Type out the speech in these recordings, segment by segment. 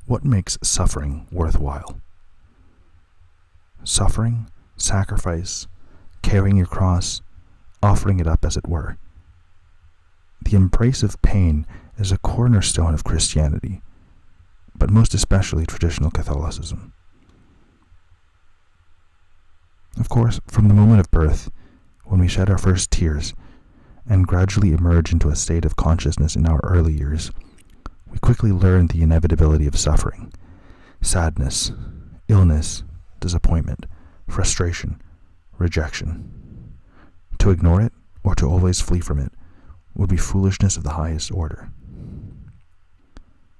What makes suffering worthwhile? Suffering, sacrifice, carrying your cross, offering it up as it were. The embrace of pain is a cornerstone of Christianity, but most especially traditional Catholicism. Of course, from the moment of birth, when we shed our first tears and gradually emerge into a state of consciousness in our early years, we quickly learn the inevitability of suffering, sadness, illness, disappointment, frustration, rejection. To ignore it, or to always flee from it, would be foolishness of the highest order.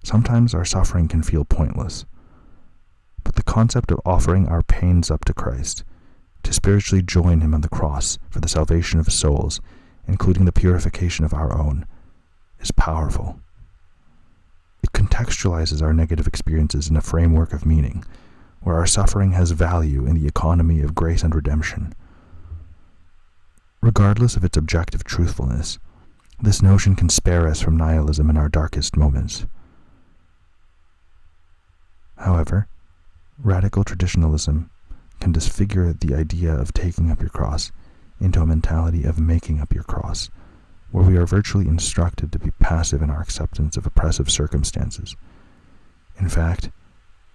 Sometimes our suffering can feel pointless, but the concept of offering our pains up to Christ, to spiritually join Him on the cross for the salvation of souls, including the purification of our own, is powerful. It contextualizes our negative experiences in a framework of meaning, where our suffering has value in the economy of grace and redemption. Regardless of its objective truthfulness, this notion can spare us from nihilism in our darkest moments. However, radical traditionalism can disfigure the idea of taking up your cross into a mentality of making up your cross, where we are virtually instructed to be passive in our acceptance of oppressive circumstances. In fact,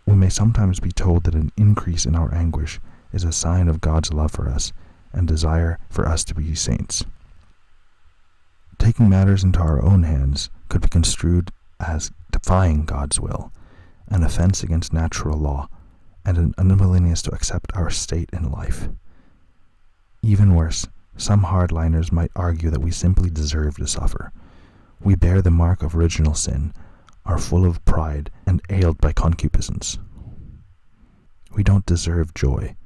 we may sometimes be told that an increase in our anguish is a sign of God's love for us and desire for us to be saints. Taking matters into our own hands could be construed as defying God's will, an offense against natural law, and an unwillingness to accept our state in life. Even worse, some hardliners might argue that we simply deserve to suffer. We bear the mark of original sin, are full of pride, and ailed by concupiscence. We don't deserve joy.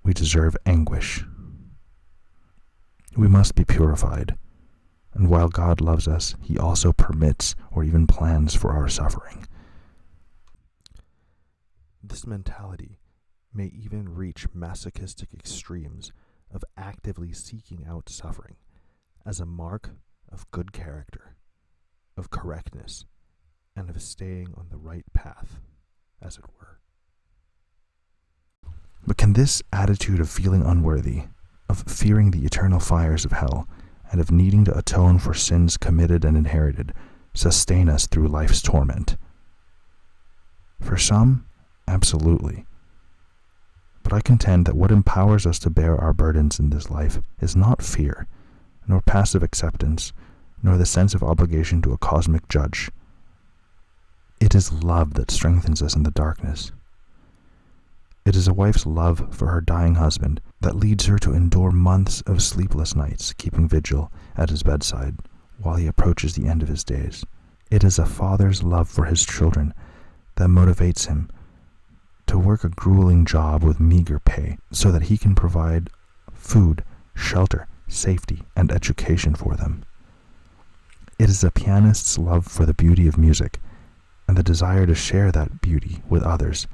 We deserve anguish. We must be purified, and while God loves us, He also permits or even plans for our suffering. This mentality may even reach masochistic extremes of actively seeking out suffering as a mark of good character, of correctness, and of staying on the right path, as it were. But can this attitude of feeling unworthy, of fearing the eternal fires of hell, and of needing to atone for sins committed and inherited, sustain us through life's torment? For some, absolutely. But I contend that what empowers us to bear our burdens in this life is not fear, nor passive acceptance, nor the sense of obligation to a cosmic judge. It is love that strengthens us in the darkness. It is a wife's love for her dying husband that leads her to endure months of sleepless nights, keeping vigil at his bedside while he approaches the end of his days. It is a father's love for his children that motivates him to work a grueling job with meager pay so that he can provide food, shelter, safety, and education for them. It is a pianist's love for the beauty of music and the desire to share that beauty with others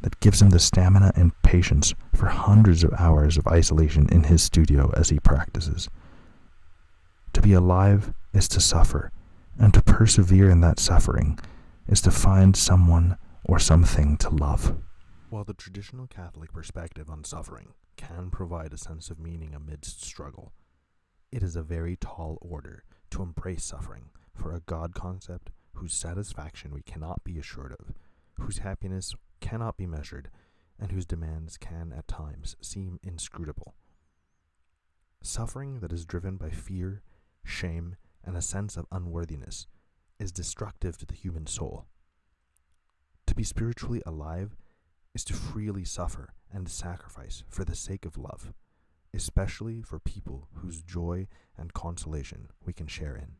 that gives him the stamina and patience for hundreds of hours of isolation in his studio as he practices. To be alive is to suffer, and to persevere in that suffering is to find someone or something to love. While the traditional Catholic perspective on suffering can provide a sense of meaning amidst struggle, it is a very tall order to embrace suffering for a God concept whose satisfaction we cannot be assured of, whose happiness cannot be measured, and whose demands can at times seem inscrutable. Suffering that is driven by fear, shame, and a sense of unworthiness is destructive to the human soul. To be spiritually alive is to freely suffer and sacrifice for the sake of love, especially for people whose joy and consolation we can share in.